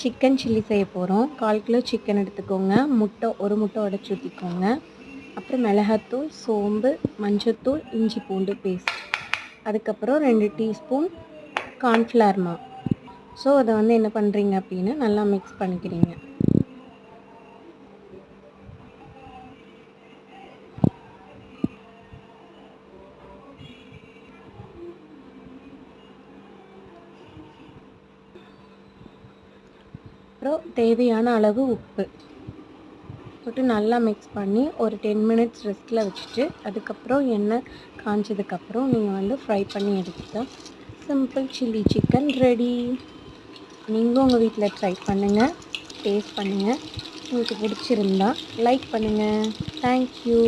Chicken chilli செய்ய போகிறோம். 1/4 kilo chicken எடுத்துக்கோங்க. ஒரு முட்டை உடைச்சி ஊற்றிக்கோங்க. அப்புறம் மிளகாத்தூள், சோம்பு, மஞ்சத்தூள், இஞ்சி பூண்டு பேஸ்ட், அதுக்கப்புறம் 2 டீஸ்பூன் கார்ன்ஃப்ளவர் மாவு. ஸோ அதை என்ன பண்ணுறீங்க அப்படின்னா நல்லா மிக்ஸ் பண்ணிக்கிறீங்க. அப்புறம் தேவையான அளவு உப்பு போட்டு நல்லா மிக்ஸ் பண்ணி ஒரு 10 மினிட்ஸ் ரெஸ்ட்டில் வச்சுட்டு அதுக்கப்புறம் எண்ணெய் காஞ்சதுக்கப்புறம் நீங்கள் ஃப்ரை பண்ணி எடுத்துட்டா சிம்பிள் சில்லி சிக்கன் ரெடி. நீங்களும் உங்கள் வீட்டில் ட்ரை பண்ணுங்கள், டேஸ்ட் பண்ணுங்கள். உங்களுக்கு பிடிச்சிருந்தா லைக் பண்ணுங்கள். தேங்க்யூ.